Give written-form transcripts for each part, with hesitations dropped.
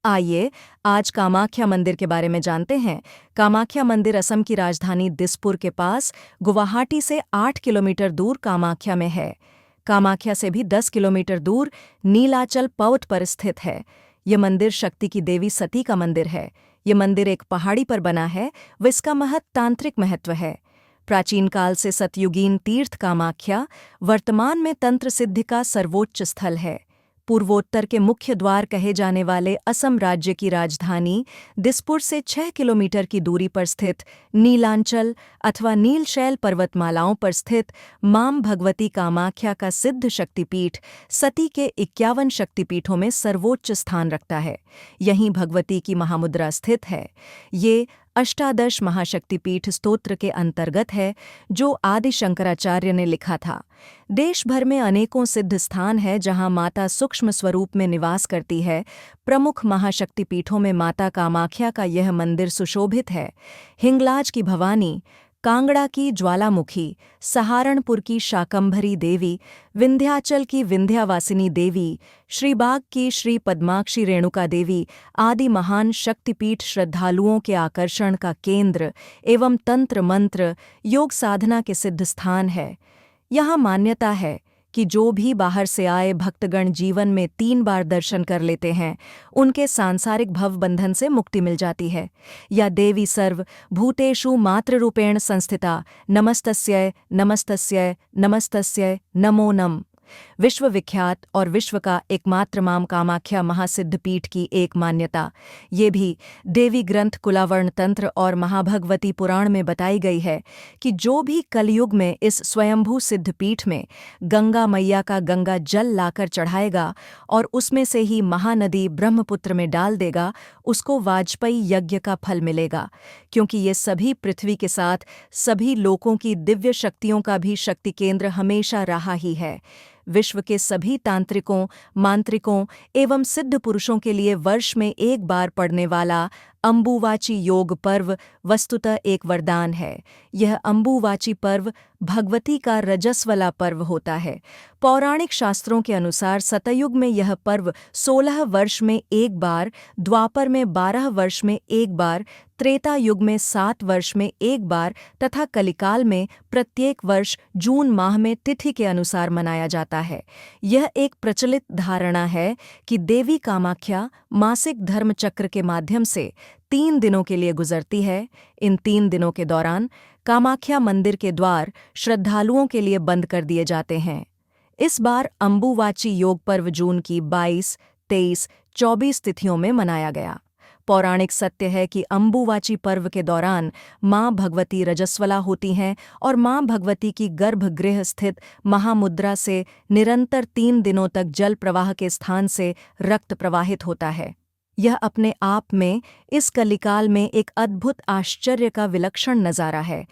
आइए आज कामाख्या मंदिर के बारे में जानते हैं। कामाख्या मंदिर असम की राजधानी दिसपुर के पास गुवाहाटी से 8 किलोमीटर दूर कामाख्या में है। कामाख्या से भी 10 किलोमीटर दूर नीलाचल पर्वत पर स्थित है। ये मंदिर शक्ति की देवी सती का मंदिर है। ये मंदिर एक पहाड़ी पर बना है व इसका तांत्रिक महत्व है। प्राचीन काल से सतयुगीन तीर्थ कामाख्या वर्तमान में तंत्र सिद्धि का सर्वोच्च स्थल है। पूर्वोत्तर के मुख्य द्वार कहे जाने वाले असम राज्य की राजधानी दिसपुर से 6 किलोमीटर की दूरी पर स्थित नीलांचल अथवा नीलशैल पर्वतमालाओं पर स्थित मां भगवती कामाख्या का सिद्ध शक्तिपीठ सती के 51 शक्तिपीठों में सर्वोच्च स्थान रखता है। यहीं भगवती की महामुद्रा स्थित है। ये अष्टादश महाशक्तिपीठ स्तोत्र के अंतर्गत है, जो आदि शंकराचार्य ने लिखा था। देश भर में अनेकों सिद्ध स्थान है जहां माता सूक्ष्म स्वरूप में निवास करती है। प्रमुख महाशक्तिपीठों में माता कामाख्या का यह मंदिर सुशोभित है। हिंगलाज की भवानी, कांगड़ा की ज्वालामुखी, सहारनपुर की शाकंभरी देवी, विंध्याचल की विंध्यावासिनी देवी, श्रीबाग की श्री पद्माक्षी रेणुका देवी आदि महान शक्तिपीठ श्रद्धालुओं के आकर्षण का केंद्र एवं तंत्र मंत्र योग साधना के सिद्ध स्थान है। यहाँ मान्यता है कि जो भी बाहर से आए भक्तगण जीवन में 3 बार दर्शन कर लेते हैं, उनके सांसारिक भवबंधन से मुक्ति मिल जाती है। या देवी सर्व भूतेषु मातृरूपेण संस्थिता नमस्तस्यै नमस्तस्यै नमस्तस्यै नमो नम। विश्वविख्यात और विश्व का एकमात्र मां कामाख्या महासिद्ध पीठ की एक मान्यता ये भी देवी ग्रंथ कुलावर्ण तंत्र और महाभगवती पुराण में बताई गई है कि जो भी कलयुग में इस स्वयंभू सिद्ध पीठ में गंगा मैया का गंगा जल लाकर चढ़ाएगा और उसमें से ही महानदी ब्रह्मपुत्र में डाल देगा, उसको वाजपेयी यज्ञ का फल मिलेगा। क्योंकि ये सभी पृथ्वी के साथ सभी लोकों की दिव्य शक्तियों का भी शक्ति केंद्र हमेशा रहा ही है। विश्व के सभी तांत्रिकों, मांत्रिकों एवं सिद्ध पुरुषों के लिए वर्ष में एक बार पड़ने वाला अम्बुवाची योग पर्व वस्तुतः एक वरदान है। यह अम्बुवाची पर्व भगवती का रजस्वला पर्व होता है। पौराणिक शास्त्रों के अनुसार सतयुग में यह पर्व 16 वर्ष में एक बार, द्वापर में 12 वर्ष में एक बार, त्रेता युग में 7 वर्ष में एक बार तथा कलिकाल में प्रत्येक वर्ष जून माह में तिथि के अनुसार मनाया जाता है। यह एक प्रचलित धारणा है कि देवी कामाख्या मासिक धर्मचक्र के माध्यम से 3 दिनों के लिए गुजरती है। इन 3 दिनों के दौरान कामाख्या मंदिर के द्वार श्रद्धालुओं के लिए बंद कर दिए जाते हैं। इस बार अम्बुवाची योग पर्व जून की 22, 23, 24 तिथियों में मनाया गया। पौराणिक सत्य है कि अम्बुवाची पर्व के दौरान मां भगवती रजस्वला होती हैं और मां भगवती की गर्भगृह स्थित महामुद्रा से निरंतर 3 दिनों तक जल प्रवाह के स्थान से रक्त प्रवाहित होता है। यह अपने आप में इस कलिकाल में एक अद्भुत आश्चर्य का विलक्षण नज़ारा है।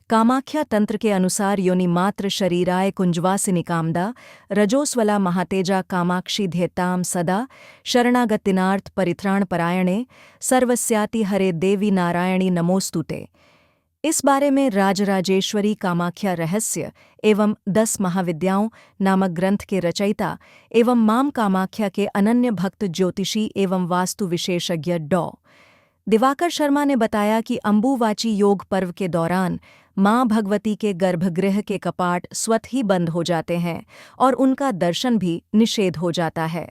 कामाख्या तंत्र के अनुसार योनि मात्र शरीराय कुंजवासिनी कामदा रजोस्वला महातेजा कामाक्षी ध्येताम सदा शरणागतिनार्थ परित्राण परायणे सर्वस्याति हरे देवी नारायणी नमोस्तुते। इस बारे में राजराजेश्वरी कामाख्या रहस्य एवं 10 महाविद्याओं नामक ग्रंथ के रचयिता एवं मां कामाख्या के अनन्य भक्त ज्योतिषी एवं वास्तु विशेषज्ञ डॉ. दिवाकर शर्मा ने बताया कि अम्बुवाची योग पर्व के दौरान मां भगवती के गर्भगृह के कपाट स्वतः ही बंद हो जाते हैं और उनका दर्शन भी निषेध हो जाता है।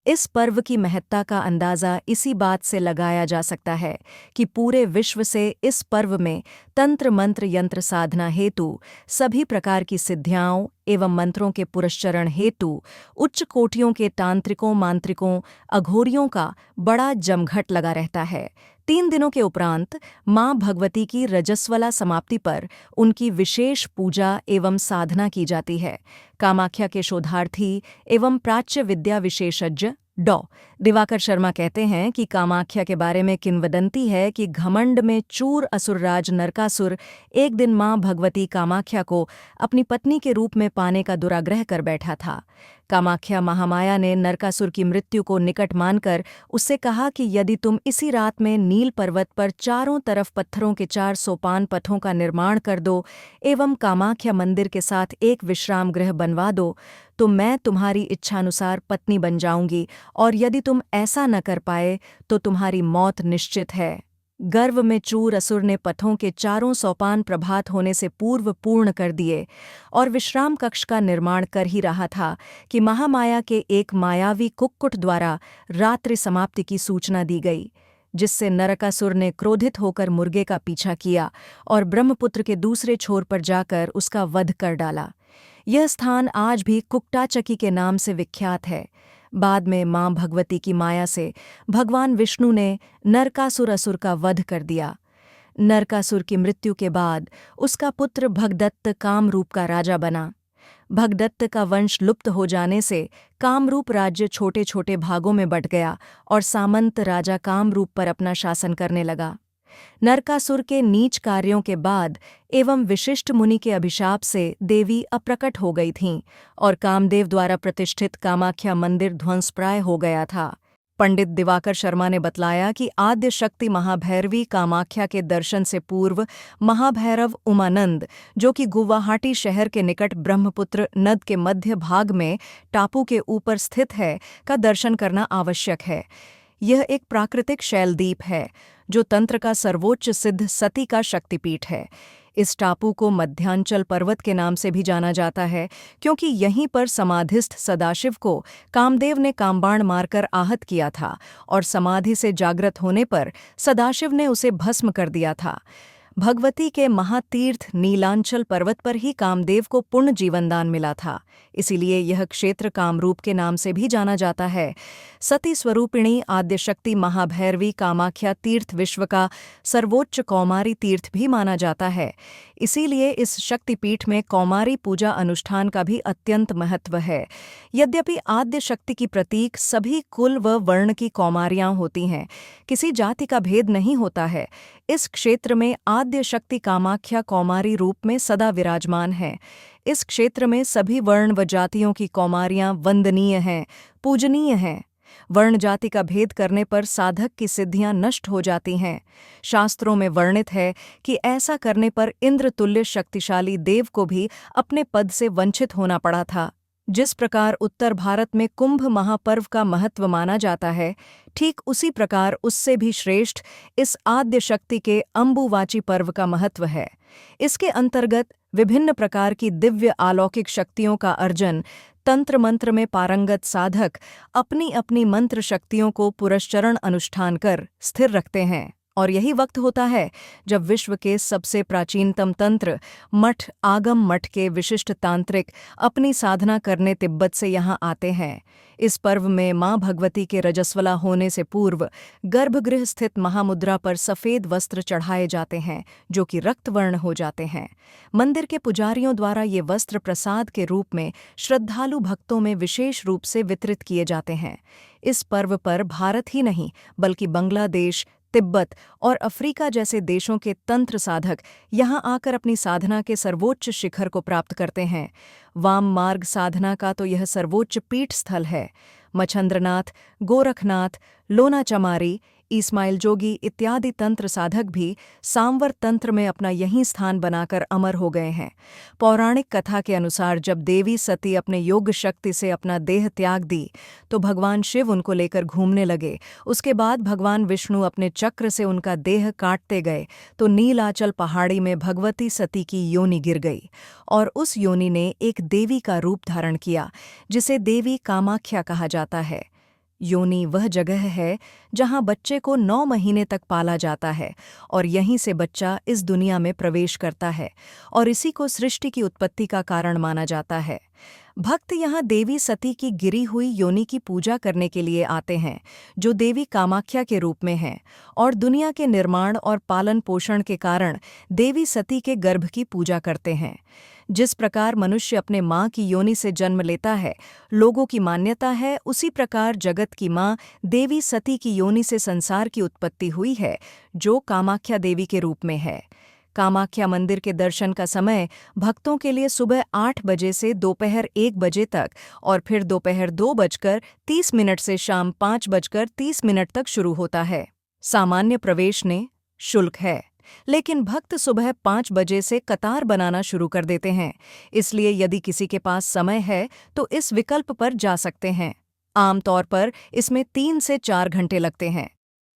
इस पर्व की महत्ता का अंदाज़ा इसी बात से लगाया जा सकता है कि पूरे विश्व से इस पर्व में तंत्र मंत्र यंत्र साधना हेतु सभी प्रकार की सिद्धियाओं एवं मंत्रों के पुरस्चरण हेतु उच्च कोटियों के तांत्रिकों, मांत्रिकों, अघोरियों का बड़ा जमघट लगा रहता है। 3 दिनों के उपरांत मां भगवती की रजस्वला समाप्ति पर उनकी विशेष पूजा एवं साधना की जाती है। कामाख्या के शोधार्थी एवं प्राच्य विद्या विशेषज्ञ डॉ. दिवाकर शर्मा कहते हैं कि कामाख्या के बारे में किंवदंती है कि घमंड में चूर असुरराज नरकासुर एक दिन मां भगवती कामाख्या को अपनी पत्नी के रूप में पाने का दुराग्रह कर बैठा था। कामाख्या महामाया ने नरकासुर की मृत्यु को निकट मानकर उससे कहा कि यदि तुम इसी रात में नील पर्वत पर चारों तरफ पत्थरों के 4 सोपान पथों का निर्माण कर दो एवं कामाख्या मंदिर के साथ एक विश्राम गृह बनवा दो, तो मैं तुम्हारी इच्छानुसार पत्नी बन जाऊंगी, और यदि तुम ऐसा न कर पाए तो तुम्हारी मौत निश्चित है। गर्व में चूर असुर ने पथों के 4 सोपान प्रभात होने से पूर्व पूर्ण कर दिए और विश्राम कक्ष का निर्माण कर ही रहा था कि महामाया के एक मायावी कुक्कुट द्वारा रात्रि समाप्ति की सूचना दी गई, जिससे नरकासुर ने क्रोधित होकर मुर्गे का पीछा किया और ब्रह्मपुत्र के दूसरे छोर पर जाकर उसका वध कर डाला। यह स्थान आज भी कुक्टाचकी के नाम से विख्यात है। बाद में मां भगवती की माया से भगवान विष्णु ने नरकासुर असुर का वध कर दिया। नरकासुर की मृत्यु के बाद उसका पुत्र भगदत्त कामरूप का राजा बना। भगदत्त का वंश लुप्त हो जाने से कामरूप राज्य छोटे छोटे भागों में बंट गया और सामंत राजा कामरूप पर अपना शासन करने लगा। नरकासुर के नीच कार्यों के बाद एवं विशिष्ट मुनि के अभिशाप से देवी अप्रकट हो गई थीं और कामदेव द्वारा प्रतिष्ठित कामाख्या मंदिर ध्वंसप्राय हो गया था। पंडित दिवाकर शर्मा ने बतलाया कि आद्य शक्ति महाभैरवी कामाख्या के दर्शन से पूर्व महाभैरव उमानंद, जो कि गुवाहाटी शहर के निकट ब्रह्मपुत्र नद के मध्य भाग में टापू के ऊपर स्थित है, का दर्शन करना आवश्यक है। यह एक प्राकृतिक शैलद्वीप है जो तंत्र का सर्वोच्च सिद्ध सती का शक्तिपीठ है। इस टापू को मध्यांचल पर्वत के नाम से भी जाना जाता है, क्योंकि यहीं पर समाधिस्थ सदाशिव को कामदेव ने कामबाण मारकर आहत किया था और समाधि से जागृत होने पर सदाशिव ने उसे भस्म कर दिया था। भगवती के महातीर्थ नीलांचल पर्वत पर ही कामदेव को पूर्ण जीवनदान मिला था, इसीलिए यह क्षेत्र कामरूप के नाम से भी जाना जाता है। सती स्वरूपिणी आद्यशक्ति महाभैरवी कामाख्या तीर्थ विश्व का सर्वोच्च कौमारी तीर्थ भी माना जाता है, इसीलिए इस शक्तिपीठ में कौमारी पूजा अनुष्ठान का भी अत्यंत महत्व है। यद्यपि आद्य शक्ति की प्रतीक सभी कुल व वर्ण की कौमारियां होती हैं, किसी जाति का भेद नहीं होता है। इस क्षेत्र में आद्य शक्ति कामाख्या कौमारी रूप में सदा विराजमान है। इस क्षेत्र में सभी वर्ण व जातियों की कौमारियां वंदनीय हैं, पूजनीय हैं। वर्ण जाति का भेद करने पर साधक की सिद्धियां नष्ट हो जाती हैं। शास्त्रों में वर्णित है कि ऐसा करने पर इंद्र तुल्य शक्तिशाली देव को भी अपने पद से वंचित होना पड़ा था। जिस प्रकार उत्तर भारत में कुंभ महापर्व का महत्व माना जाता है, ठीक उसी प्रकार उससे भी श्रेष्ठ इस आद्य शक्ति के अम्बुवाची पर्व का महत्व है। इसके अंतर्गत विभिन्न प्रकार की दिव्य अलौकिक शक्तियों का अर्जन तंत्र मंत्र में पारंगत साधक अपनी अपनी मंत्र शक्तियों को पुरस्चरण अनुष्ठान कर स्थिर रखते हैं, और यही वक्त होता है जब विश्व के सबसे प्राचीनतम तंत्र मठ आगम मठ के विशिष्ट तांत्रिक अपनी साधना करने तिब्बत से यहाँ आते हैं। इस पर्व में मां भगवती के रजस्वला होने से पूर्व गर्भगृह स्थित महामुद्रा पर सफ़ेद वस्त्र चढ़ाए जाते हैं, जो कि रक्तवर्ण हो जाते हैं। मंदिर के पुजारियों द्वारा ये वस्त्र प्रसाद के रूप में श्रद्धालु भक्तों में विशेष रूप से वितरित किए जाते हैं। इस पर्व पर भारत ही नहीं बल्कि बांग्लादेश, तिब्बत और अफ्रीका जैसे देशों के तंत्र साधक यहाँ आकर अपनी साधना के सर्वोच्च शिखर को प्राप्त करते हैं। वाम मार्ग साधना का तो यह सर्वोच्च पीठ स्थल है। मच्छंद्रनाथ, गोरखनाथ, लोना चमारी, इस्माइल जोगी इत्यादि तंत्र साधक भी सांवर तंत्र में अपना यही स्थान बनाकर अमर हो गए हैं। पौराणिक कथा के अनुसार जब देवी सती अपने योग शक्ति से अपना देह त्याग दी तो भगवान शिव उनको लेकर घूमने लगे। उसके बाद भगवान विष्णु अपने चक्र से उनका देह काटते गए तो नीलाचल पहाड़ी में भगवती सती की योनि गिर गई और उस योनि ने एक देवी का रूप धारण किया, जिसे देवी कामाख्या कहा जाता है। योनि वह जगह है जहाँ बच्चे को 9 महीने तक पाला जाता है और यहीं से बच्चा इस दुनिया में प्रवेश करता है और इसी को सृष्टि की उत्पत्ति का कारण माना जाता है। भक्त यहाँ देवी सती की गिरी हुई योनि की पूजा करने के लिए आते हैं, जो देवी कामाख्या के रूप में है, और दुनिया के निर्माण और पालन पोषण के कारण देवी सती के गर्भ की पूजा करते हैं। जिस प्रकार मनुष्य अपने माँ की योनि से जन्म लेता है, लोगों की मान्यता है, उसी प्रकार जगत की माँ देवी सती की योनि से संसार की उत्पत्ति हुई है, जो कामाख्या देवी के रूप में है। कामाख्या मंदिर के दर्शन का समय भक्तों के लिए सुबह 8 बजे से दोपहर 1 बजे तक और फिर दोपहर 2:30 से शाम 5:30 तक शुरू होता है। सामान्य प्रवेश ने शुल्क है, लेकिन भक्त सुबह 5 बजे से कतार बनाना शुरू कर देते हैं, इसलिए यदि किसी के पास समय है तो इस विकल्प पर जा सकते हैं। आमतौर पर इसमें 3 से 4 घंटे लगते हैं।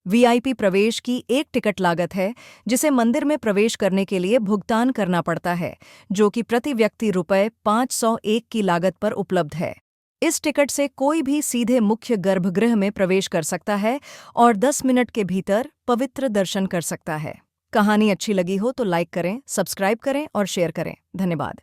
वीआईपी प्रवेश की एक टिकट लागत है, जिसे मंदिर में प्रवेश करने के लिए भुगतान करना पड़ता है, जो कि प्रति व्यक्ति ₹501 की लागत पर उपलब्ध है। इस टिकट से कोई भी सीधे मुख्य गर्भगृह में प्रवेश कर सकता है और 10 मिनट के भीतर पवित्र दर्शन कर सकता है। कहानी अच्छी लगी हो तो लाइक करें, सब्सक्राइब करें और शेयर करें। धन्यवाद।